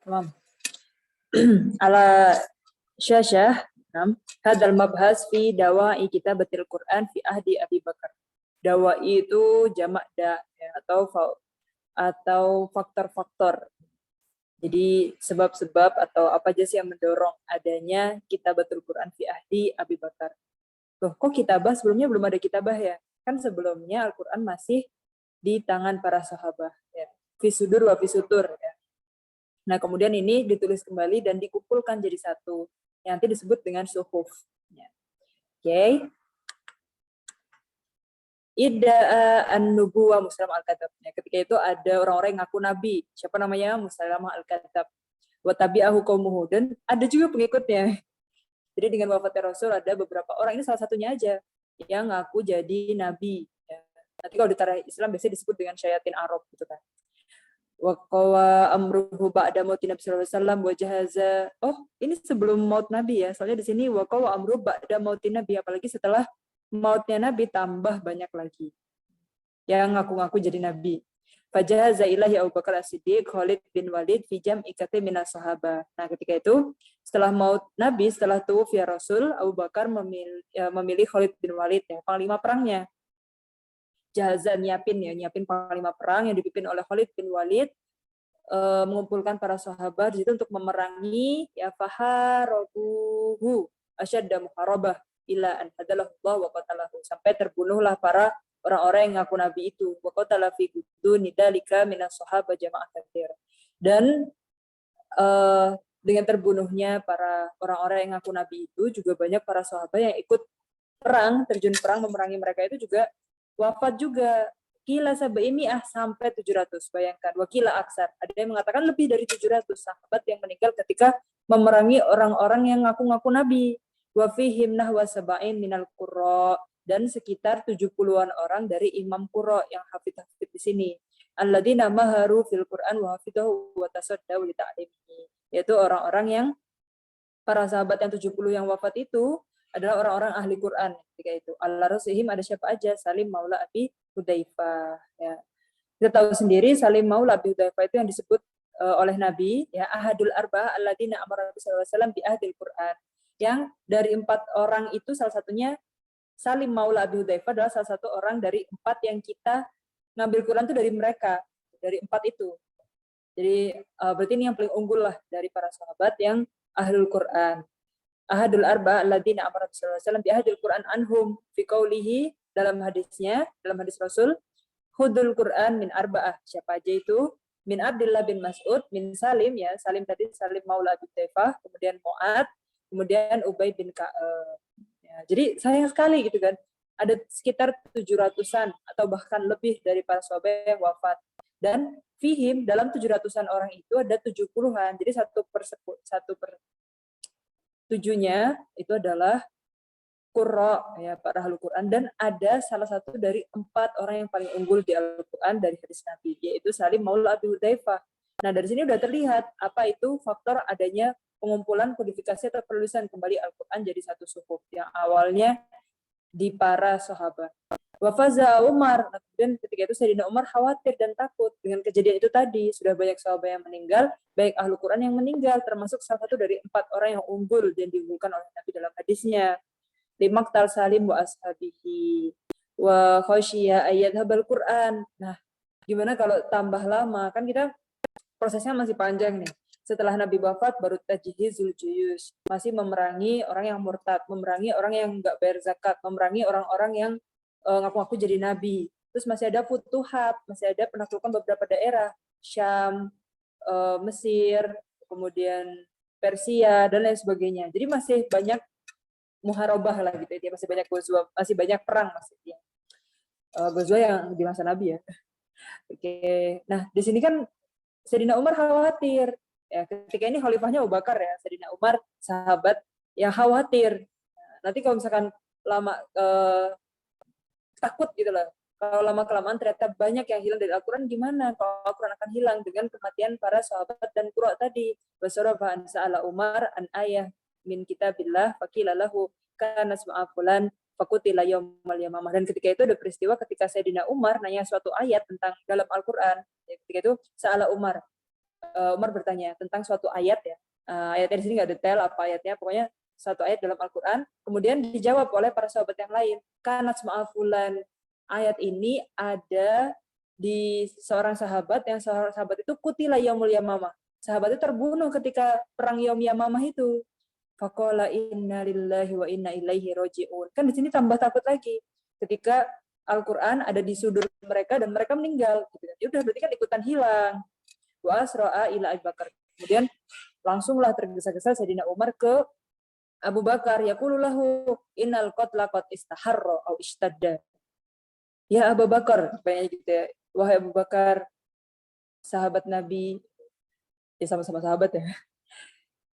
تمام. على شاشة هذا المبحث في دواء كتابة القرآن في عهد Abi Bakar. Dawai itu jamak da ya, atau faktor-faktor. Jadi sebab-sebab atau apa aja sih yang mendorong adanya kitabatul Quran fi ahdi Abi Bakar. Loh, kok kitabah? Sebelumnya belum ada kitabah ya? Kan sebelumnya Al-Quran masih di tangan para sahabat. Ya. Fi sudur wa fi sutur. Ya. Nah, kemudian ini ditulis kembali dan dikumpulkan jadi satu. Yang nanti disebut dengan suhuf. Ya. Oke. Idda'a an-nubuwah Musailamah al-Kadzab. Ketika itu ada orang-orang yang ngaku nabi. Siapa namanya? Musailamah al-Kadzab. Wa tabi'ahu qaumuhu, dan ada juga pengikutnya. Jadi dengan wafatnya Rasul ada beberapa orang, ini salah satunya aja yang ngaku jadi nabi. Ya. Nanti kalau di tarikh Islam biasanya disebut dengan syayatin Arab gitu kan. Wa qawa amruhu ba'da mauti Nabi sallallahu alaihi wasallam wa jahaza. Oh, ini sebelum maut Nabi ya. Soalnya di sini wa qawa amruhu ba'da mauti Nabi, apalagi setelah mautnya Nabi tambah banyak lagi yang ngaku-ngaku jadi nabi. Fajahaza ilahi Abu Bakar As-Siddiq Khalid bin Walid fi jam'i katsir minas sahabah. Nah, ketika itu setelah maut Nabi, setelah tuwfiya Rasul, Abu Bakar memilih Khalid bin Walid ya, panglima perangnya. Jahaza nyiapin panglima perang yang dipimpin oleh Khalid bin Walid, mengumpulkan para sahabat itu untuk memerangi ya faharuhu asyadda muharabah ila an hadalahu Allah wa qatalahu, sampai terbunuhlah para orang-orang yang ngaku nabi itu. Wa qatala fi guduni dalika minas sahabah jama'ah katsir. Dan dengan terbunuhnya para orang-orang yang ngaku nabi itu juga banyak para sahabat yang ikut perang, terjun perang memerangi mereka itu juga wafat juga. Kila sabaimi'ah sampai 700. Bayangkan, wakila aksar. Ada yang mengatakan lebih dari 700 sahabat yang meninggal ketika memerangi orang-orang yang ngaku-ngaku nabi. Wa fihim nahwa saba'in minal qurra, dan sekitar 70-an orang dari imam qurra yang hafid-hafid di sini. Alladzina maharu fil Qur'an wa hafidahu wa tasaddaw li ta'limihi. Yaitu orang-orang yang para sahabat yang 70 yang wafat itu adalah orang-orang ahli Quran ketika itu. Allah Rasulihim ada siapa aja? Salim Maula Abi Hudzaifah. Ya. Kita tahu sendiri Salim Maula Abi Hudzaifah itu yang disebut oleh Nabi ya ahadul arba'ah alladzina amara Nabi sallallahu alaihi wasallam bi ahdil Quran. Yang dari 4 orang itu salah satunya Salim Maula Abi Hudzaifah adalah salah satu orang dari 4 yang kita ngambil Quran itu dari mereka, dari 4 itu. Jadi berarti ini yang paling unggul lah dari para sahabat yang ahlul Quran. Ahadul arba alladzina amara sallallahu alaihi wasallam bi ahdil Quran anhum fi qaulihi, dalam hadisnya, dalam hadis Rasul, khudul Quran min arba'ah. Siapa aja itu? Min Abdullah bin Mas'ud, min Salim ya, Salim tadi Salim Maula Abi Taifah, kemudian Mu'ad, kemudian Ubay bin Ka'ab. Ya, jadi sayang sekali gitu kan. Ada sekitar 700-an atau bahkan lebih dari para sahabat yang wafat. Dan fihim dalam 700-an orang itu ada 70-an. Jadi satu per 7-nya itu adalah Qurra ya, para ahli Quran, dan ada salah satu dari 4 orang yang paling unggul di Al-Quran dari hadis Nabi, yaitu Salim Maula Abi Hudzaifah. Nah, dari sini udah terlihat apa itu faktor adanya pengumpulan, kodifikasi atau penulisan kembali Al-Quran jadi satu suhuf yang awalnya di para sahabat. Wafaza Umar, dan ketika itu Sayyidina Umar khawatir dan takut dengan kejadian itu tadi. Sudah banyak sahabat yang meninggal, baik ahlu Quran yang meninggal, termasuk salah satu dari 4 orang yang unggul dan diunggulkan oleh Nabi dalam hadisnya. Limaktal Salim wa ashabihi wa khosyiya ayat habal Quran. Nah, gimana kalau tambah lama? Kan kita prosesnya masih panjang nih. Setelah Nabi wafat baru tajhizul juyus, masih memerangi orang yang murtad, memerangi orang yang enggak bayar zakat, memerangi orang-orang yang ngaku-ngaku jadi nabi. Terus masih ada futuhat, masih ada penaklukan beberapa daerah, Syam, Mesir, kemudian Persia dan lain sebagainya. Jadi masih banyak muharabah lah gitu ya, masih banyak gozwa, masih banyak perang maksudnya. Gozwa yang di masa Nabi ya. Oke. Nah, di sini kan Sayyidina Umar khawatir. Ya, ketika ini khalifahnya Abu Bakar ya, Sayyidina Umar sahabat yang khawatir. Nanti kalau misalkan lama takut gitu lah. Kalau lama-kelamaan ternyata banyak yang hilang dari Al-Quran, gimana kalau Al-Quran akan hilang dengan kematian para sahabat dan qurra tadi. Basarafa an sa'ala Umar an ayah min kitabillah faqila lahu kana ismu'a fulan faqutila yaumal yamamah. Dan ketika itu ada peristiwa ketika Sayyidina Umar nanya suatu ayat tentang dalam Al-Quran. Ketika itu sa'ala Umar, Umar bertanya tentang suatu ayat ya. Ayatnya di sini nggak detail apa ayatnya, pokoknya satu ayat dalam Al-Quran. Kemudian dijawab oleh para sahabat yang lain. Kanat ma'afulan. Ayat ini ada di seorang sahabat, yang seorang sahabat itu kutila yaumul yamamah. Sahabat itu terbunuh ketika perang Yaum Yamamah itu. Faqala inna lillahi wa inna ilaihi raji'un. Kan di sini tambah takut lagi. Ketika Al-Quran ada di sudut mereka dan mereka meninggal. Ya udah berarti kan ikutan hilang. Wa asra'a ila Abu Bakar. Kemudian langsunglah tergesa-gesa Sayyidina Umar ke Abu Bakar. Yaqulu lahu innal qatla qad istaharra au ishtadda. Ya Abu Bakar, banyak gitu ya. Wahai Abu Bakar, sahabat Nabi, ya sama-sama sahabat ya.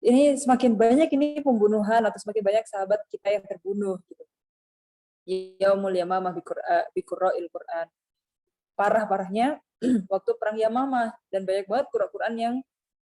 Ini semakin banyak ini pembunuhan atau semakin banyak sahabat kita yang terbunuh gitu. Yaumul Yamamah biqurra'il Qur'an. Parah-parahnya waktu perang Yamamah dan banyak banget Quran yang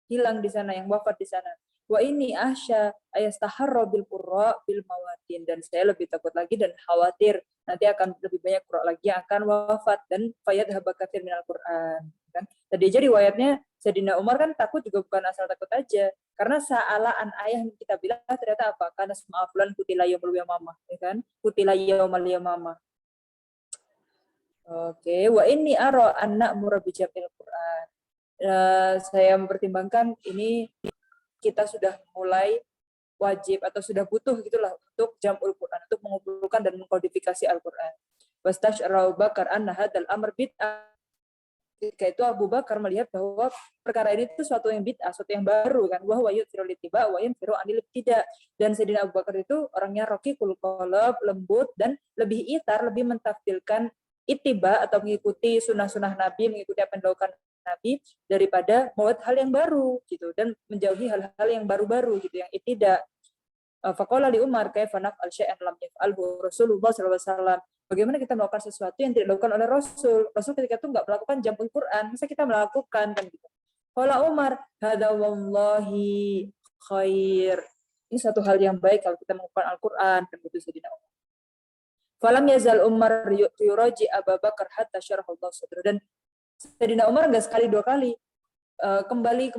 hilang di sana, yang wafat di sana. Wa ini ahsya ayastaharra bil qurra bil mawatin, dan saya lebih takut lagi dan khawatir nanti akan lebih banyak qurra lagi yang akan wafat dan fayadhhaba katsir minal Qur'an kan. Tadi aja riwayatnya Sayyidina Umar kan takut juga bukan asal takut aja, karena sa'alaan ayah yang kita bilang ternyata apa? Karena sema'afulan kutila yaumul yamamah, ya kan? Kutila yaumul yamamah. Oke, wa ini ara anak murabijamil Quran. Saya mempertimbangkan ini kita sudah mulai wajib atau sudah butuh gitulah untuk jam'ul Quran, untuk mengumpulkan dan mengkodifikasi Al-Quran. Wastasyara Abu Bakar anna hadzal amr bid'ah. Ketika itu Abu Bakar melihat bahwa perkara ini itu suatu yang bid'ah, suatu yang baru kan. Wa huwa yuthiru littiba wa yanfiru anil ibtida. Dan Sayyidina Abu Bakar itu orangnya raqiqul qalb, lembut dan lebih itar, lebih mentafdilkan ittiba atau mengikuti sunnah-sunnah Nabi, mengikuti apa yang dilakukan Nabi daripada membuat hal yang baru gitu dan menjauhi hal-hal yang baru-baru gitu yang tidak. Faqala li Umar kaifa naf'al syai'an lam yaf'alhu Rasulullah sallallahu alaihi wasallam. Bagaimana kita melakukan sesuatu yang tidak dilakukan oleh Rasul? Rasul ketika itu enggak melakukan jam'ul Quran, masa kita melakukan kan gitu. Qala Umar, hadza wallahi khair. Ini satu hal yang baik kalau kita mengumpulkan Al-Quran kan gitu Sayyidina Umar. Falam yazal Umar yuraji Abu Bakar hatta syaraha Allah sadra. Dan Sayyidina Umar enggak sekali dua kali kembali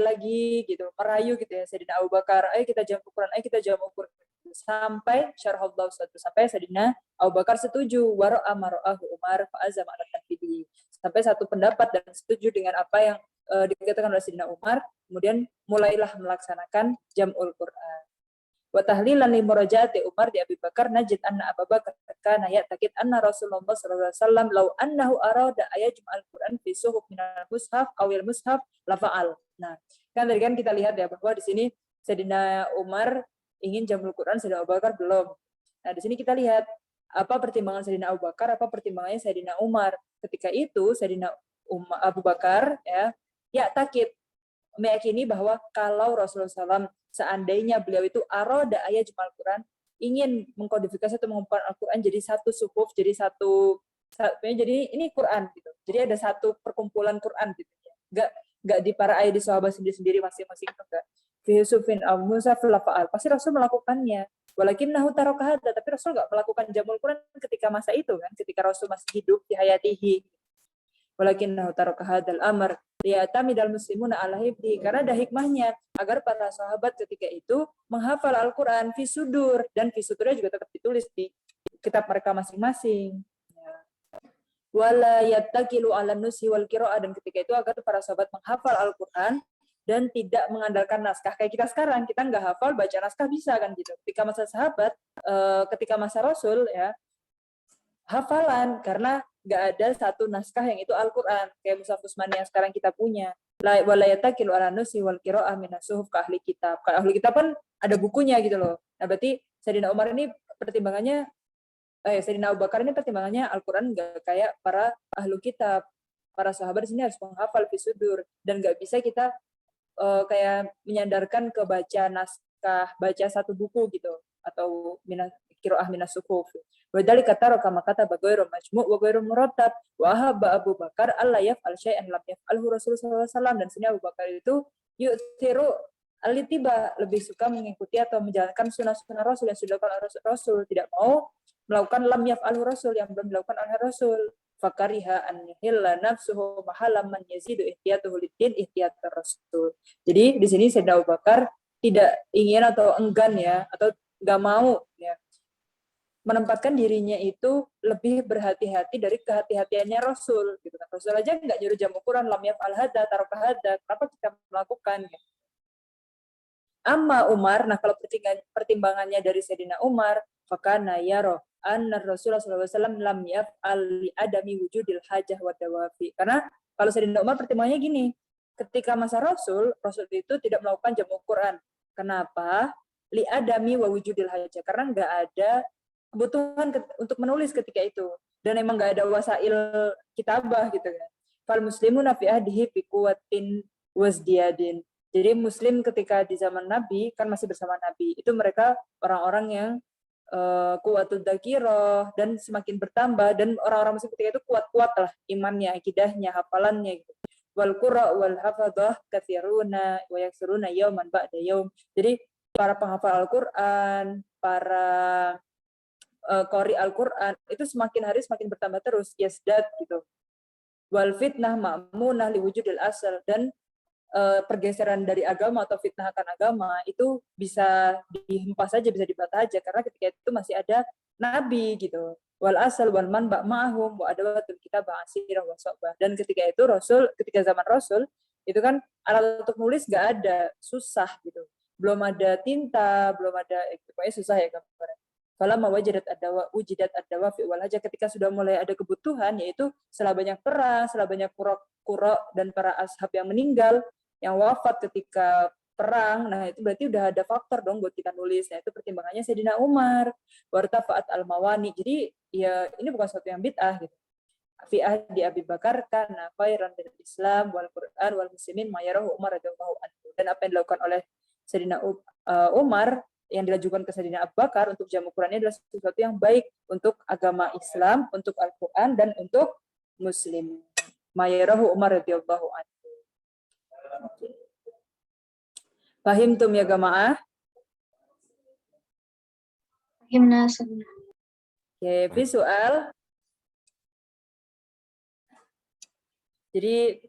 lagi gitu, merayu gitu ya Sayyidina Abu Bakar, ayo kita jam Quran, ayo kita jam Quran, sampai syarahullah satu, sampai Sayyidina Abu Bakar setuju, waro amaro'ahu Umar fa'azam ala tanfidhi, sampai satu pendapat dan setuju dengan apa yang dikatakan oleh Sayyidina Umar, kemudian mulailah melaksanakan jam'ul Quran. Wa tahlilan li murajaati Umar di Abi Bakar najid anna Abu Bakar kana ya'taqid anna Rasulullah sallallahu alaihi wasallam law annahu arada ayajma'al Quran fi suhuf minal mushaf awil mushaf la fa'al. Nah, kan tadi kan kita lihat ya bahwa di sini Sayyidina Umar ingin jamul Quran, Sayyidina Abu Bakar belum. Nah, di sini kita lihat apa pertimbangan Sayyidina Abu Bakar, apa pertimbangannya Sayyidina Umar. Ketika itu Sayyidina Abu Bakar ya takid meyakini bahwa kalau Rasulullah SAW seandainya beliau itu aroda ayat Al Quran, ingin mengkodifikasi atau mengumpulkan Al-Quran jadi satu suhuf, jadi jadi ini Quran gitu. Jadi ada satu perkumpulan Quran gitu. Enggak di para ayat di sahabat sendiri-sendiri masing-masing enggak. Fi Yusufin al-Musaf lafa'al. Pasti Rasul melakukannya. Walakinnahu taraka hadza, tapi Rasul enggak melakukan jamul Quran ketika masa itu kan, ketika Rasul masih hidup di hayatihi. Walakinnahu taraka hadzal amr liyatamidal muslimuna ala hifdhi, karena ada hikmahnya agar para sahabat ketika itu menghafal Al-Quran fi sudur, dan fi sudurnya juga tetap ditulis di kitab mereka masing-masing. Wala yattakilu ala nusi wal qiraah, dan ketika itu agar para sahabat menghafal Al-Quran dan tidak mengandalkan naskah kayak kita sekarang, kita nggak hafal baca naskah bisa kan gitu. Ketika masa sahabat, ketika masa Rasul ya hafalan, karena nggak ada satu naskah yang itu Al-Quran kayak Mushaf Utsmani yang sekarang kita punya. Wala yatakilu ala nusi wal qiraah minas suhuf ka ahli kitab. Kalau ahli kitab kan ada bukunya gitu loh. Nah, berarti Sayyidina Umar ini pertimbangannya Sayyidina Abu Bakar ini pertimbangannya Al-Quran nggak kayak para ahli kitab. Para sahabat di sini harus menghafal fi sudur, dan nggak bisa kita kayak menyandarkan ke baca naskah, baca satu buku gitu, atau qiraah minas suhuf. Wadali kata kama kata bagairu majmu' wa ghairu murattab wa habba Abu Bakar alla yaf'al syai'an lam yaf'alhu Rasulullah sallallahu alaihi wasallam. Dan sini Abu Bakar itu yu'thiru al-ittiba, lebih suka mengikuti atau menjalankan sunnah-sunnah Rasul yang sudah dilakukan oleh Rasul, tidak mau melakukan lam yaf'alhu Rasul, yang belum dilakukan oleh Rasul. fakariha an yahilla nafsuhu mahalam man yazidu ihtiyatuhu lid-din ihtiyatar rasul. Jadi di sini Sayyidina Abu Bakar tidak ingin atau enggan ya, atau nggak mau ya, menempatkan dirinya itu lebih berhati-hati dari kehati-hatiannya Rasul gitu kan. Rasul aja nggak nyuruh jam ukuran lam yaf'al hadza taraka hadza, kenapa kita melakukan ya? Amma Umar, nah kalau pertimbangannya dari Sayyidina Umar, fakana yaro anna Rasulullah SAW lam yaf'al li adami wujudil hajah wa dawafi. Karena kalau Sayyidina Umar pertimbangannya gini, ketika masa Rasul itu tidak melakukan jam ukuran. Kenapa? Li adami wa wujudil hajah, karena nggak ada kebutuhan untuk menulis ketika itu, dan emang nggak ada wasail kitabah gitu kan. Fal muslimuna fi ahdihi bi quwwatin wasdiyadin. Jadi muslim ketika di zaman Nabi kan masih bersama Nabi, itu mereka orang-orang yang kuwatul dzakirah dan semakin bertambah, dan orang-orang muslim ketika itu kuat-kuat lah imannya, akidahnya, hafalannya gitu. Wal qurra wal hafadzah katsiruna wa yaksuruna yauman ba'da yaum. Jadi para penghafal Al-Qur'an, para qori Al-Quran itu semakin hari semakin bertambah terus, yasdad gitu. Wal fitnah ma'munah liwujudil asal, dan pergeseran dari agama atau fitnah akan agama itu bisa dihempas saja, bisa dibantah aja, karena ketika itu masih ada nabi gitu. Wal asal wal manba ma'ahum wa adawatul kitabah asirah wa sohbah. Dan ketika itu Rasul, ketika zaman Rasul itu kan alat untuk nulis nggak ada, susah gitu. Belum ada tinta, belum ada, pokoknya susah ya gambarnya. Falamma wajadat ad-dawa ujidat ad-dawa fi wal hajah, ketika sudah mulai ada kebutuhan, yaitu setelah banyak perang, setelah banyak qura dan para ashab yang meninggal, yang wafat ketika perang, nah itu berarti udah ada faktor dong buat kita nulis. Nah itu pertimbangannya Sayyidina Umar, wartafa'at al-mawani. Jadi ya ini bukan sesuatu yang bid'ah gitu. Fi ahdi Abi Bakar kana khairan bil Islam wal Quran wal muslimin ma yarahu Umar radhiyallahu anhu. Dan apa yang dilakukan oleh Sayyidina Umar, yang dilajukan ke Sayyidina Abu Bakar untuk jam ukurannya adalah sesuatu yang baik untuk agama Islam, untuk Al-Quran, dan untuk Muslim. Mayarahu Umar radhiyallahu anhu. Fahimtum ya jamaah? Fahimna. Oke, visual. Jadi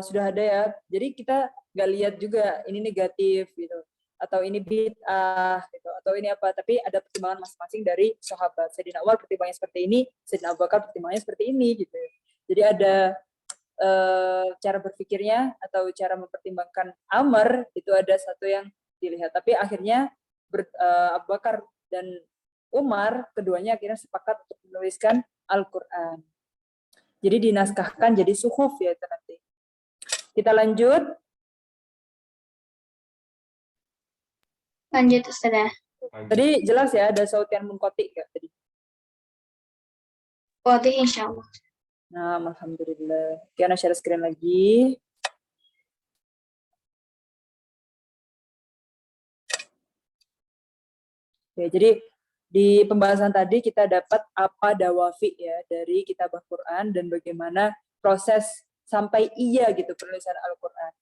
sudah ada ya. Jadi kita nggak lihat juga ini negatif gitu, atau ini bid'ah gitu, atau ini apa, tapi ada pertimbangan masing-masing dari sahabat. Sayyidina Umar pertimbangannya seperti ini, Sayyidina Abu Bakar pertimbangannya seperti ini gitu. Jadi ada cara berpikirnya atau cara mempertimbangkan amar itu ada satu yang dilihat, tapi akhirnya Abu Bakar dan Umar keduanya akhirnya sepakat untuk menuliskan Al-Quran. Jadi dinaskahkan jadi suhuf ya itu nanti. Kita lanjut. Lanjut Ustazah. Tadi jelas ya ada sautian munqati enggak tadi? Wadih insyaallah. Nah, alhamdulillah. Oke, Ana share screen lagi. Oke, jadi di pembahasan tadi kita dapat apa dawafi ya dari kitab Al-Quran dan bagaimana proses sampai iya gitu penulisan Al-Quran.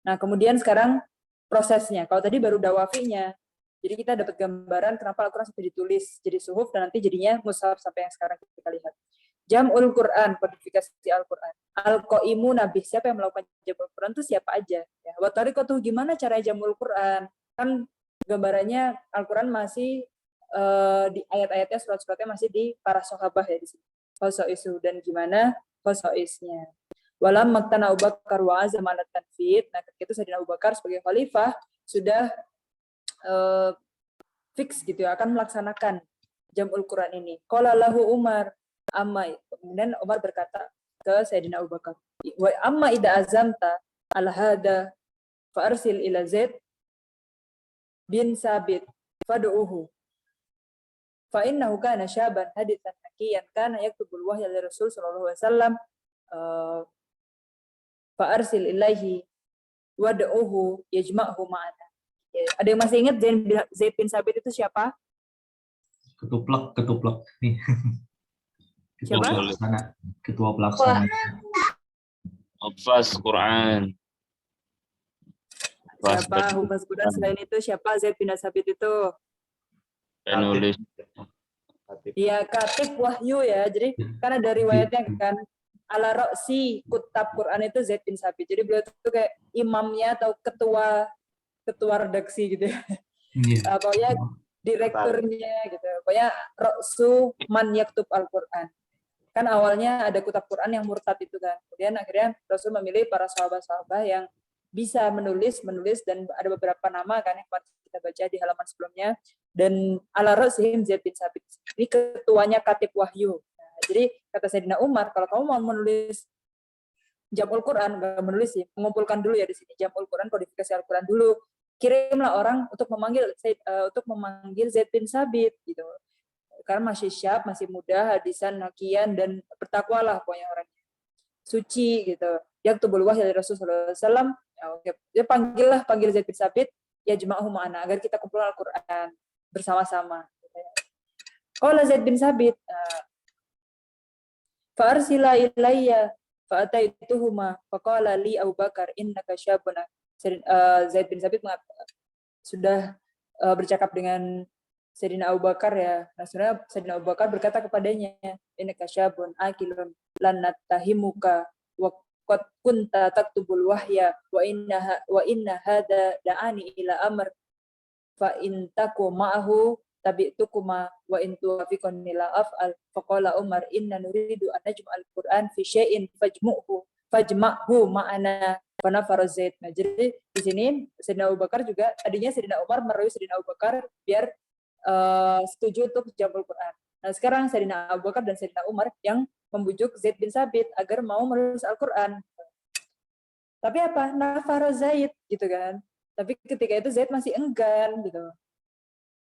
Nah, kemudian sekarang prosesnya. Kalau tadi baru dawafinya. Jadi kita dapat gambaran kenapa Al-Quran sampai ditulis jadi suhuf dan nanti jadinya mushaf sampai yang sekarang kita lihat. Jam'ul Quran, kodifikasi Al-Quran. Al-Qaimu Nabi, siapa yang melakukan Jam'ul Quran itu siapa aja. Ya. Wa tariqatuh, gimana cara Jam'ul Quran? Kan gambarannya Al-Quran masih di ayat-ayatnya, surat-suratnya masih di para sahabat ya di sini. Khosoisu, dan gimana khosoisnya. Walam maktana Abu Bakar wa azam ala tanfid. Nah, ketika itu Sayyidina Abu Bakar sebagai khalifah sudah fix gitu ya, akan melaksanakan Jam'ul Quran ini. Qala lahu Umar, amma, kemudian Umar berkata ke Sayyidina Abu Bakar, wa amma idza azamta al hada fa arsil ila Zaid bin Sabit fad'uhu fa innahu kana syaban haditsan hakiyan kana yaktubul wahya li Rasul sallallahu alaihi wasallam fa arsil ilaihi wad'uhu yajma'hu ma'ana. Ya, ada yang masih ingat Zaid bin Sabit itu siapa? Ketua nih. Siapa? Ketua pelaksana. Hafaz Quran. Siapa Hufaz Quran selain itu? Siapa Zaid bin Sabit itu? Penulis Iya, katib wahyu ya. Jadi karena dari riwayatnya kan ala roksi kutab Quran itu Zaid bin Sabit. Jadi beliau itu kayak imamnya atau ketua redaksi gitu ya. Iya. Pokoknya direkturnya gitu. Pokoknya roksu man yaktub Al-Quran. Kan awalnya ada kutab Quran yang murtad itu kan. Kemudian akhirnya Rasul memilih para sahabat-sahabat yang bisa menulis dan ada beberapa nama kan yang kita baca di halaman sebelumnya. Dan ala ra'sihim Zaid bin Sabit. Ini ketuanya katib wahyu. Nah, jadi kata Sayyidina Umar, kalau kamu mau menulis Jam'ul Quran, nggak menulis sih, mengumpulkan dulu ya di sini Jam'ul Quran, kodifikasi Al-Quran dulu. Kirimlah orang untuk memanggil Zaid bin Sabit gitu. Karena masih syab, masih muda, hadisan, nakian, dan bertakwalah pokoknya orangnya. Suci gitu. Yang tubul wahyu dari Rasulullah SAW. Ya, oke. Dia panggil Zaid bin Sabit, ya jema'ahu ma'ana, agar kita kumpul Al-Quran bersama-sama. Qala Zaid bin Sabit, fa'arsila ilayya fa'ataituhuma faqala li Abu Bakar innaka syabun. Zaid bin Sabit sudah bercakap dengan Sayyidina Abu Bakar ya. Nah, sebenarnya Sayyidina Abu Bakar berkata kepadanya, innaka syabun akilun lan natahimuka wa qad kunta taktubul wahya wa inna hada da'ani ila amr fa in taku ma'ahu tabi'tukuma wa in tuwafiqani la af'al. Faqala Umar inna nuridu an najma'al Qur'an fi syai'in fajma'hu ma'ana fanafara Zaid. Nah, jadi di sini Sayyidina Abu Bakar juga tadinya Sayyidina Umar merayu Sayyidina Abu Bakar biar setuju untuk Jam'ul Quran. Nah, sekarang Sayyidina Abu Bakar dan Sayyidina Umar yang membujuk Zaid bin Sabit agar mau menulis Al-Quran. Tapi apa? Nafara Zaid gitu kan. Tapi ketika itu Zaid masih enggan gitu.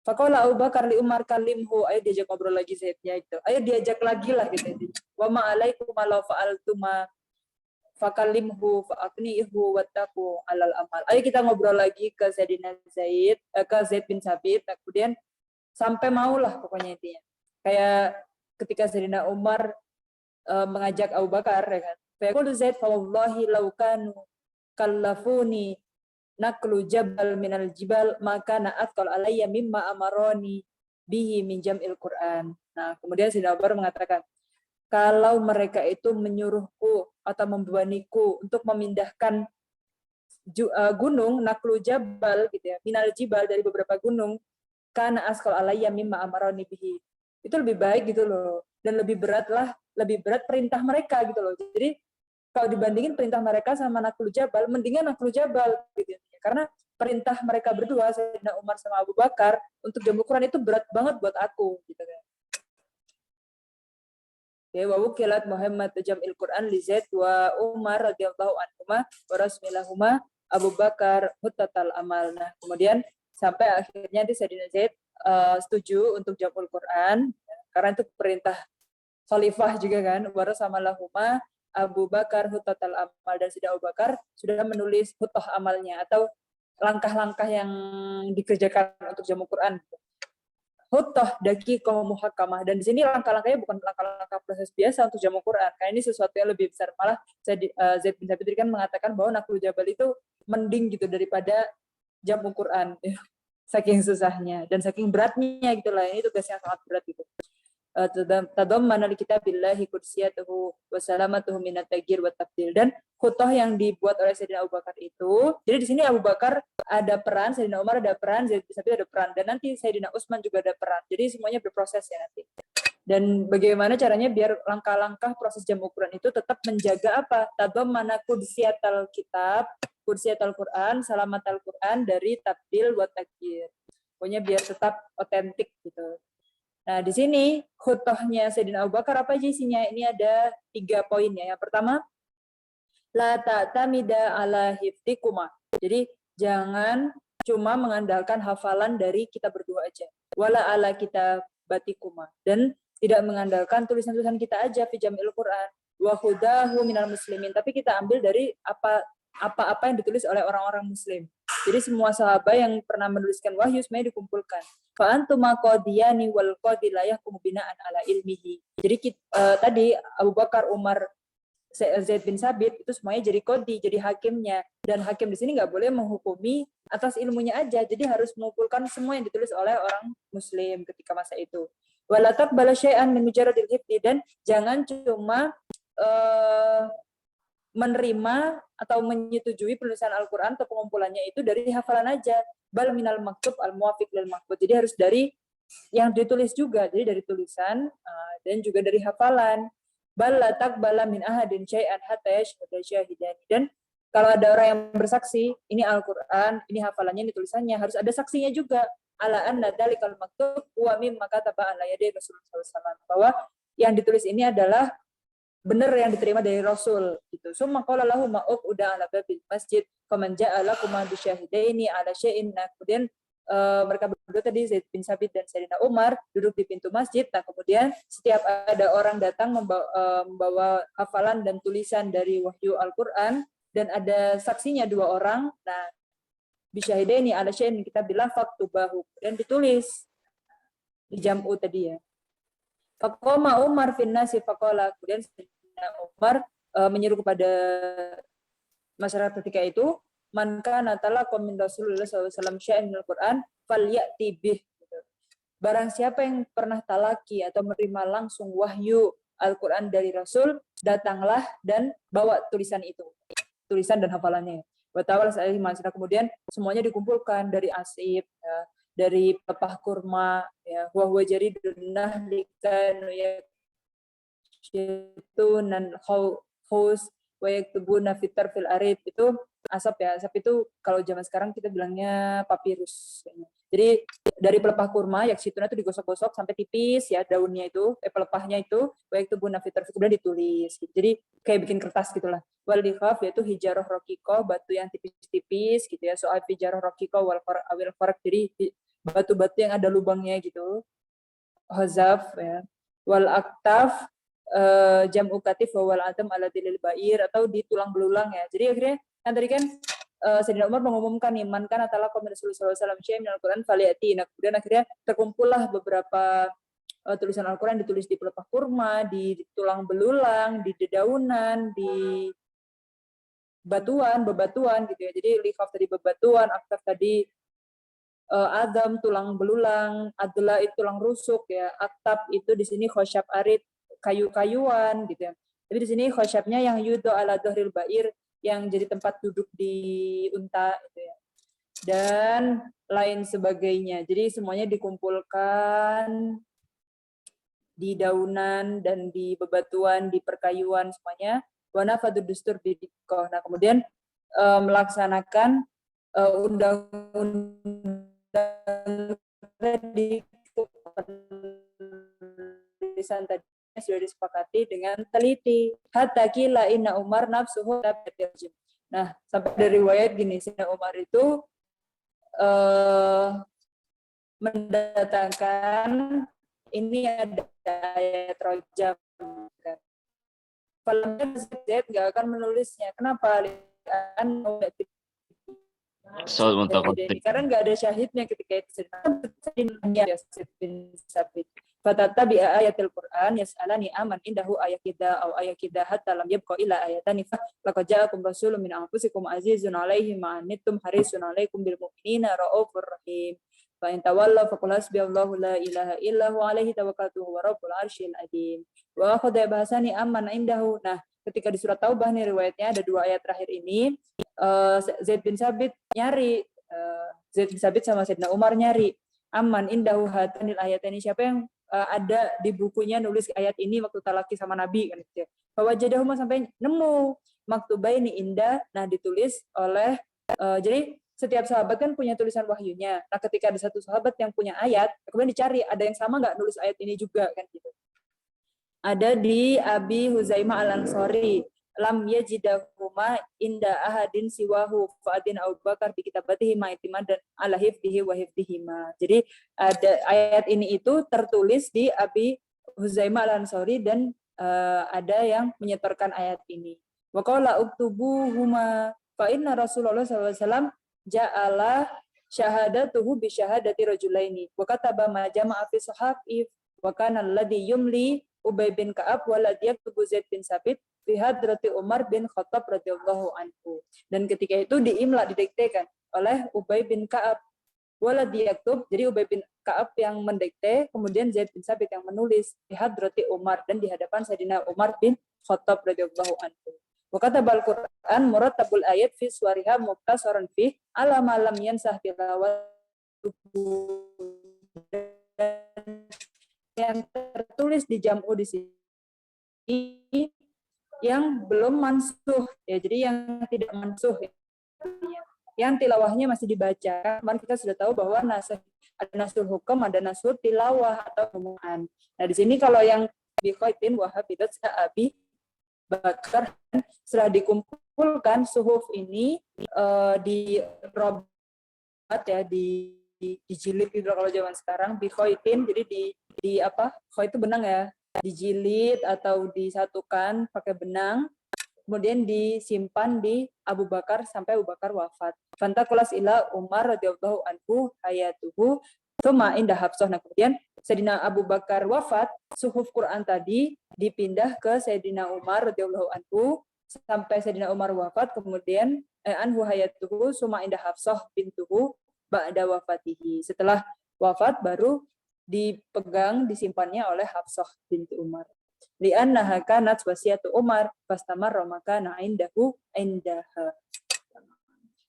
Faqala Abu Bakar li Umar kalimhu, ayo diajak ngobrol lagi Zaidnya gitu. Ayo diajak lagi lah gitu. Wa ma alaikum law fa'altuma fakalimhu fa'aqnihu wattaqu alal amal. Ayo kita ngobrol lagi ke Sayyidina Zaid, ke Zaid bin Sabit. Kemudian sampai maulah pokoknya intinya. Kayak ketika Sayyidina Umar mengajak Abu Bakar ya kan. Faqulu Zaid fa wallahi law kanu kallafuni naklu jabal minal jibal maka na'atkal alayya mimma amaroni bihi min jam'il Quran. Nah, kemudian Sayyidina Umar mengatakan, kalau mereka itu menyuruhku atau membebaniku untuk memindahkan gunung naklu jabal gitu ya, minal jibal dari beberapa gunung, kana askal alayya mimma amaroni bihi. Itu lebih baik gitu loh, dan lebih berat perintah mereka gitu loh. Jadi kalau dibandingin perintah mereka sama naklu jabal, mendingan naklu jabal gitu. Karena perintah mereka berdua, Sayyidina Umar sama Abu Bakar, untuk Jam'ul Quran itu berat banget buat aku gitu kan. Ya, wa wukilat Muhammad Jam'il Quran li Zaid wa Umar radhiyallahu anhuma wa rasmilahuma Abu Bakar hutatal amal. Nah, kemudian sampai akhirnya di Sayyidina Zaid setuju untuk Jam'ul Quran karena itu perintah khalifah juga kan. Wa rasamalahuma Abu Bakar hutatal amal, dan Sayyidina Abu Bakar sudah menulis hutah amalnya atau langkah-langkah yang dikerjakan untuk Jam'ul Quran. Hutah daqiqah muhakkamah, dan di sini langkah-langkahnya bukan langkah-langkah proses biasa untuk Jam'ul Quran. Karena ini sesuatu yang lebih besar. Malah Zaid bin Sabit kan mengatakan bahwa naklu jabal itu mending gitu daripada Jam'ul Quran. Saking susahnya dan saking beratnya gitu lah. Ini tugas yang sangat berat gitu. Tadammana li kitabillahi qudsiyatuhu wa salamatuhu minat taghir wa tabdil. Dan khutbah yang dibuat oleh Sayyidina Abu Bakar itu, jadi di sini Abu Bakar ada peran, Sayyidina Umar ada peran, Zaid bin Sabit ada peran, dan nanti Sayyidina Utsman juga ada peran. Jadi semuanya berproses ya nanti. Dan bagaimana caranya biar langkah-langkah proses Jam'ul Quran itu tetap menjaga apa? Tadammana qudsyatal kitab, qudsyatal Quran, salamatal Quran dari tabdil wa taghir. Pokoknya biar tetap otentik gitu. Nah, di sini khutbahnya Sayyidina Abu Bakar apa aja isinya? Ini ada 3 poin ya. Yang pertama, la ta'tamida ala hifdikuma. Jadi jangan cuma mengandalkan hafalan dari kita berdua aja. Wala ala kitabatikuma. Dan tidak mengandalkan tulisan-tulisan kita aja fi jam'il Quran. Wa hudahu minal muslimin. Tapi kita ambil dari apa yang ditulis oleh orang-orang muslim. Jadi semua sahabat yang pernah menuliskan wahyu semuanya dikumpulkan. Fa antuma qadiyani wal qadi la yahkumu bina'an ala ilmihi. Jadi tadi Abu Bakar, Umar, Zaid bin Sabit itu semuanya jadi qadi, jadi hakimnya. Dan hakim di sini nggak boleh menghukumi atas ilmunya aja. Jadi harus mengumpulkan semua yang ditulis oleh orang muslim ketika masa itu. Wala taqbala syai'an min mujarradil hifdzi, dan jangan cuma menerima atau menyetujui penulisan Al-Quran atau pengumpulannya itu dari hafalan aja. Bal minal maktub al-muwafiq lil maktub. Jadi harus dari yang ditulis juga, jadi dari tulisan dan juga dari hafalan. Bal la taqbala min ahadin syai'an hatta yashhada syahidani. Dan kalau ada orang yang bersaksi, ini Al-Quran, ini hafalannya, ini tulisannya, harus ada saksinya juga. Ala anna dalikal maktub wa mimma kataba ala yadi Rasulullah SAW. Bahwa yang ditulis ini adalah benar yang diterima dari Rasul gitu. Summa qala lahu ma'uq uda ala babil masjid faman ja'a lakum bi syahidaini ala syai'in. Nah, kemudian mereka berdua tadi Zaid bin Sabit dan Sayyidina Umar duduk di pintu masjid. Nah, kemudian setiap ada orang datang membawa hafalan dan tulisan dari wahyu Al-Qur'an dan ada saksinya 2 orang. Nah, bi syahidaini ala syai'in kita bilang faktubahu, dan ditulis di jam'u tadi ya. Faqama Umar fin nasi faqala, kemudian Umar menyeru kepada masyarakat ketika itu, man kana talaqa min Rasulullah SAW syai'an minal Qur'an falyati bih. Barang siapa yang pernah talaki atau menerima langsung wahyu Al-Qur'an dari Rasul, datanglah dan bawa tulisan itu, tulisan dan hafalannya. Wa tawalla alaihi masyarakat, kemudian semuanya dikumpulkan dari asib ya, dari pelepah kurma ya, wa huwa jaridun nahlikan ya syitunan khaus wa yaktubuna fitar fil arif. Itu asap ya, asap itu kalau zaman sekarang kita bilangnya papirus. Jadi dari pelepah kurma yak situna itu digosok-gosok sampai tipis ya daunnya itu, pelepahnya itu, wa yaktubuna fitar, kemudian ditulis gitu. Jadi kayak bikin kertas gitulah. Wal likhaf yaitu hijarah raqiqah, batu yang tipis-tipis gitu ya. Soal hijarah raqiqah wal farq, jadi batu-batu yang ada lubangnya gitu. Hazaf ya. Wal aktaf jam'u katif wal adam ala dilil ba'ir, atau di tulang belulang ya. Jadi akhirnya kan tadi kan Sayyidina Umar mengumumkan nih, man kana talaqa min Rasulullah SAW syai'an minal Qur'an falyati. Nah, kemudian akhirnya terkumpullah beberapa tulisan Al-Quran ditulis di pelepah kurma, di tulang belulang, di dedaunan, di bebatuan gitu ya. Jadi likhaf tadi bebatuan, aktaf tadi adam tulang belulang, adla itu tulang rusuk ya, aktab itu di sini khosyab arid, kayu-kayuan gitu ya. Tapi di sini khosyabnya yang yudo ala dhahril ba'ir, yang jadi tempat duduk di unta gitu ya. Dan lain sebagainya. Jadi semuanya dikumpulkan di daunan dan di bebatuan, di perkayuan semuanya. Wa nafadud dustur bidikoh. Nah, kemudian melaksanakan undang-undang tadi, tulisan tadi sudah disepakati dengan teliti. Hatta kila inna Umar nafsuhu labatirjim. Nah, sampai dari riwayat gini, Sayyidina Umar itu mendatangkan ini ada ayat rojam. Kalau Zaid nggak akan menulisnya. Kenapa? Karena nggak ada syahidnya ketika itu. Fatatabi ayatil Qur'an yas'alani aman indahu ayakida aw ayakida hatta lam yabqa illa ayatani fa laqad ja'akum rasulun min anfusikum azizun 'alaihi ma anittum harisun 'alaikum bil mu'minina raufur rahim. Fa in tawallaw faqul hasbiyallahu la ilaha illa huwa 'alaihi tawakkaltu wa rabbul 'arsyil 'azim. Wa akhadha bahasani aman indahu. Nah, ketika di surat Taubah nih riwayatnya ada 2 ayat terakhir ini, Zaid bin Sabit nyari, Zaid bin Sabit sama Sayyidina Umar nyari aman indahu hatanil ayatani, siapa yang ada di bukunya nulis ayat ini waktu talaki sama Nabi kan gitu ya. Bahwa jadahuma sampai nemu maktubaini indah, nah ditulis oleh jadi setiap sahabat kan punya tulisan wahyunya. Nah, ketika ada satu sahabat yang punya ayat, kemudian dicari ada yang sama nggak nulis ayat ini juga kan gitu. Ada di Abi Huzaimah Al-Ansari, lam yajidahuma inda ahadin siwahu fa'adin Abu Bakar bi kitabatihi ma'itiman dan ala hifdihi wa hifdihima. Jadi ada ayat ini itu tertulis di Abi Huzaimah Al-Ansari dan ada yang menyetorkan ayat ini. Wa qala uktubuhuma fa inna Rasulullah SAW ja'ala syahadatuhu bi syahadati rajulaini wa kataba ma jama'a fi sahafif wa kana alladhi yumli Ubay bin Ka'ab waladhi yaktubu Zaid bin Sabit fi hadrati Umar bin Khattab radhiyallahu anhu. Dan ketika itu diimla, didiktekan oleh Ubay bin Ka'ab. Waladhi yaktub, jadi Ubay bin Ka'ab yang mendikte, kemudian Zaid bin Sabit yang menulis di hadrati Umar dan di hadapan Sayyidina Umar bin Khattab radhiyallahu anhu. Wa katabal Qur'an murattabul ayat fi suwariha muqtasaran fi ala ma lam yansah tilawatuhu. Yang tertulis di jam'u di sini yang belum mansuh ya, jadi yang tidak mansuh ya. Yang tilawahnya masih dibaca. Kemarin kita sudah tahu bahwa ada nasul hukum, ada nasul tilawah atau umuman. Nah di sini kalau yang biqaitin wahabidat sa'abi bakar setelah dikumpulkan suhuf ini di robat ya, dijilid gitu kalau zaman sekarang, biqaitin, jadi di apa? Khoi itu benang ya, dijilid atau disatukan pakai benang. Kemudian disimpan di Abu Bakar sampai Abu Bakar wafat. Fantakulas ila Umar radhiyallahu anhu hayatuhu tsumma inda Hafsah. Nah, kemudian Sayyidina Abu Bakar wafat, suhuf Quran tadi dipindah ke Sayyidina Umar radhiyallahu anhu sampai Sayyidina Umar wafat, kemudian anhu hayatuhu tsumma inda Hafsah bintuhu ba'da wafatihi. Setelah wafat baru dipegang, disimpannya oleh Hafsah binti Umar. Li'annaha kanat wasiyatu Umar fastamarra makana indahu indaha.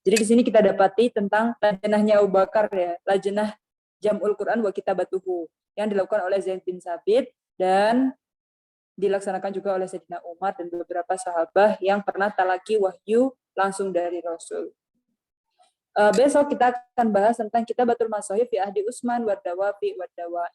Jadi di sini kita dapati tentang lajnahnya Abu Bakar ya, lajnah Jam'ul Quran wa Kitabatuhu yang dilakukan oleh Zaid bin Sabit dan dilaksanakan juga oleh Sayyidina Umar dan beberapa sahabat yang pernah talaki wahyu langsung dari Rasul. Besok kita akan bahas tentang Kitabatul Mashahif fi ahdi Utsman wadawafi wadawai.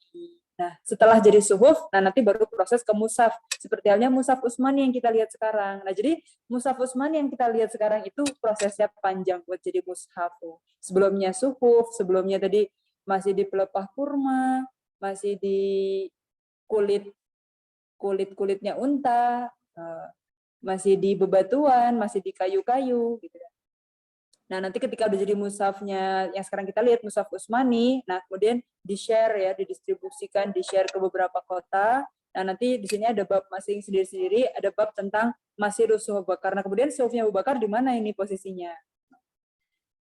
Nah, setelah jadi suhuf, nah nanti baru proses ke mushaf. Seperti halnya mushaf Utsmani yang kita lihat sekarang. Nah, jadi mushaf Utsmani yang kita lihat sekarang itu prosesnya panjang buat jadi mushaf. Sebelumnya suhuf, sebelumnya tadi masih di pelepah kurma, masih di kulitnya unta, masih di bebatuan, masih di kayu-kayu gitu. Nah, nanti ketika udah jadi mushafnya yang sekarang kita lihat, mushaf Utsmani, nah kemudian di-share ya, didistribusikan, di-share ke beberapa kota. Nah, nanti di sini ada bab masing sendiri-sendiri, ada bab tentang masih suhuf Abu Bakar. Nah, kemudian suhufnya Abu Bakar di mana ini posisinya?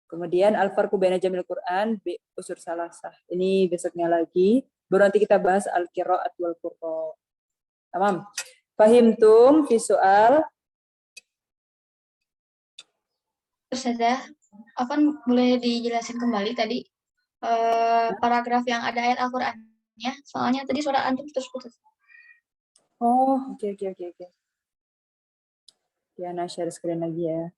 Kemudian Al-Farqu Baina Jamil Quran bi Usur Salasah. Ini besoknya lagi. Baru nanti kita bahas Al-Qira'at wal Qur'an. Tamam. Fahimtum fi soal? Ustazah, Afan boleh dijelasin kembali tadi paragraf yang ada ayat Al-Qur'annya? Soalnya tadi suara antum putus-putus. Oh, oke. Ya, nah share screen lagi ya.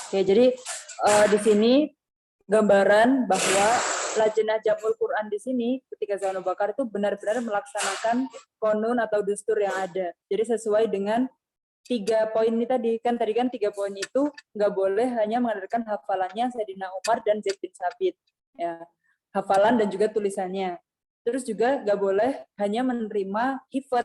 Oke, jadi di sini gambaran bahwa lajnah Jam'ul Quran di sini ketika zaman Abu Bakar itu benar-benar melaksanakan konun atau dustur yang ada. Jadi sesuai dengan 3 poin ini tadi kan 3 poin itu nggak boleh hanya mengandalkan hafalannya Sayyidina Umar dan Zaid bin Sabit. Ya, hafalan dan juga tulisannya. Terus juga nggak boleh hanya menerima hifat,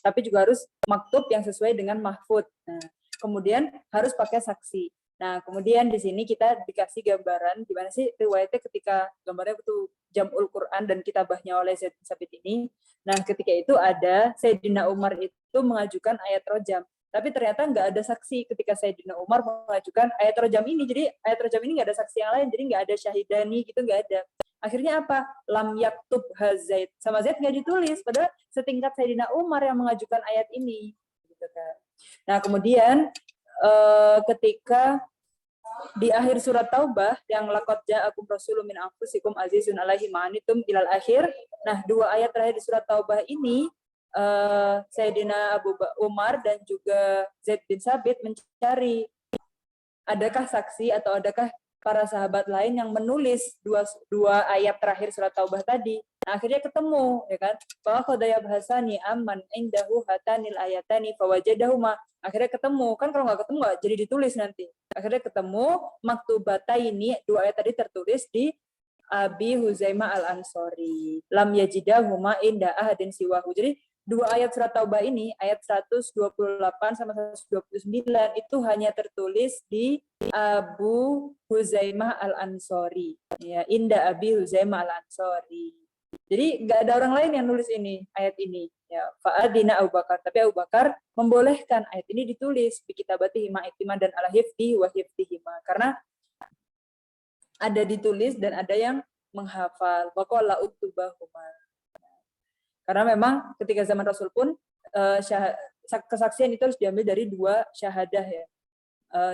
tapi juga harus maktub yang sesuai dengan mahfud. Nah, kemudian harus pakai saksi. Nah, kemudian di sini kita dikasih gambaran gimana sih riwayatnya ketika gambarnya itu Jam'ul Quran dan kitabahnya oleh Zaid bin Sabit ini. Nah, ketika itu ada Sayyidina Umar itu mengajukan ayat rojam. Tapi ternyata nggak ada saksi ketika Sayyidina Umar mengajukan ayat rojam ini. Jadi ayat rojam ini nggak ada saksi yang lain, jadi nggak ada syahidani gitu, nggak ada. Akhirnya apa? Lam yaktub Zaid. Sama Zaid nggak ditulis, padahal setingkat Sayyidina Umar yang mengajukan ayat ini. Gitu kan. Nah, kemudian ketika di akhir surat Taubah yang laqad ja'akum rasulun min anfusikum azizun 'alaihi ma anittum ilal akhir. Nah, 2 ayat terakhir di surat Taubah ini Sayyidina Abu Umar dan juga Zaid bin Sabit mencari adakah saksi atau adakah para sahabat lain yang menulis dua ayat terakhir surat Taubah tadi. Nah, akhirnya ketemu, ya kan? Bahwa qadaya bahasani amman indahu hatanil ayatani fawajadahuma. Akhirnya ketemu, kan kalau nggak ketemu nggak jadi ditulis nanti. Akhirnya ketemu maktubata ini 2 ayat tadi tertulis di Abi Huzaimah al-Ansori. Lam yajidahuma inda ahadin siwahu. Jadi 2 ayat surat Taubah ini, ayat 128 sama 129 itu hanya tertulis di Abu Huzaimah al-Ansori. Ya, inda Abi Huzaimah al-Ansori. Jadi nggak ada orang lain yang nulis ini, ayat ini. Ya, fa'adina Abu Bakar, tapi Abu Bakar membolehkan ayat ini ditulis bi kitabatihi ma'itiman dan ala hifdhi wa hifdhihima, karena ada ditulis dan ada yang menghafal. Waqala uktubahuma. Karena memang ketika zaman Rasul pun kesaksian itu harus diambil dari dua syahadah ya.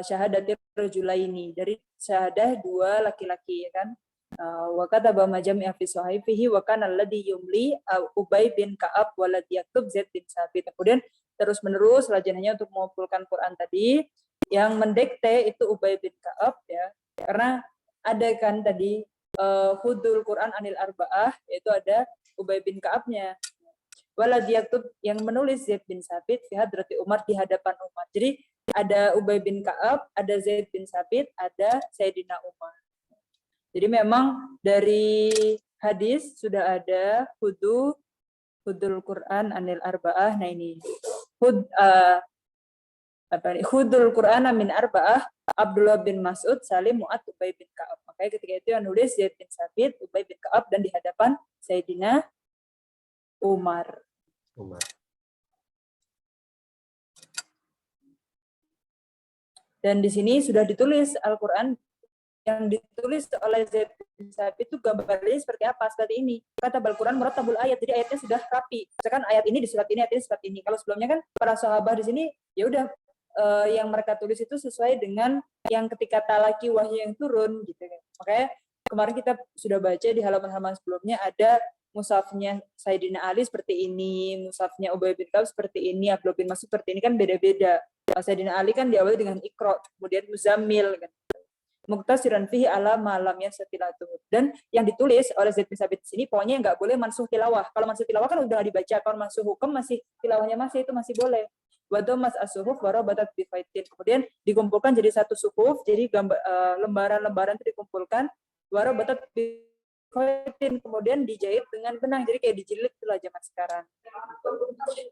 Syahadatir rajulaini, dari syahadah dua laki-laki ya kan. Wa kataba majami'a fi sahifihi wa kana alladhi yumli Ubay bin Ka'ab walad yaktub Zaid bin Sabit. Kemudian terus-menerus rajinnya untuk mengumpulkan Quran tadi, yang mendekte itu Ubay bin Ka'ab ya. Karena ada kan tadi hudul Quran anil arba'ah, yaitu ada Ubay bin Ka'abnya. Walad yaktub, yang menulis Zaid bin Sabit fi hadrati Umar, di hadapan Umar. Jadi ada Ubay bin Ka'ab, ada Zaid bin Sabit, ada Sayyidina Umar. Jadi memang dari hadis sudah ada hudul Quran anil arba'ah. Nah ini hudul Quran min arba'ah, Abdullah bin Mas'ud, Salim, Mu'ad, Ubay bin Ka'ab. Makanya ketika itu yang nulis Zaid bin Sabit, Ubay bin Ka'ab, dan di hadapan Sayyidina Umar. Dan di sini sudah ditulis Al-Quran, yang ditulis oleh Zaid bin Sabit itu gambarnya seperti apa? Seperti ini. Kata Al-Quran murattabul ayat, jadi ayatnya sudah rapi. Misalkan ayat ini di surat ini, ayat ini surat ini. Kalau sebelumnya kan para sahabat di sini ya udah yang mereka tulis itu sesuai dengan yang ketika talaki wahyu yang turun gitu kan. Makanya kemarin kita sudah baca di halaman-halaman sebelumnya ada mushafnya Sayyidina Ali seperti ini, mushafnya Ubay bin Ka'ab seperti ini, Abdullah bin Mas'ud seperti ini, kan beda-beda. Sayyidina Ali kan diawali dengan Iqra, kemudian Muzammil kan. Muktasiran fihi ala malamnya setilatuh. Dan yang ditulis oleh Zaid bin Sabit di sini pokoknya nggak boleh mansuh tilawah. Kalau mansuh tilawah kan udah dibaca, kalau mansuh hukum masih tilawahnya masih, itu masih boleh. Wadomas as-suhuf warabatat bifaitin. Kemudian dikumpulkan jadi satu suhuf, jadi lembaran-lembaran itu dikumpulkan, warabatat bifaitin, kemudian dijahit dengan benang, jadi kayak dijilid itulah zaman sekarang.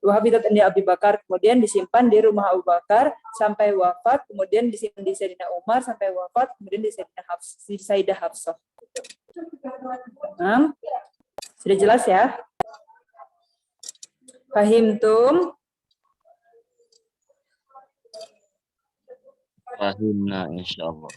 Wahabitat andi Abu Bakar, kemudian disimpan di rumah Abu Bakar sampai wafat, kemudian disimpan di Sayyidina Umar sampai wafat, kemudian di Sayyidah Hafsah. Sudah jelas ya? Fahimtum? Fahimna insyaallah.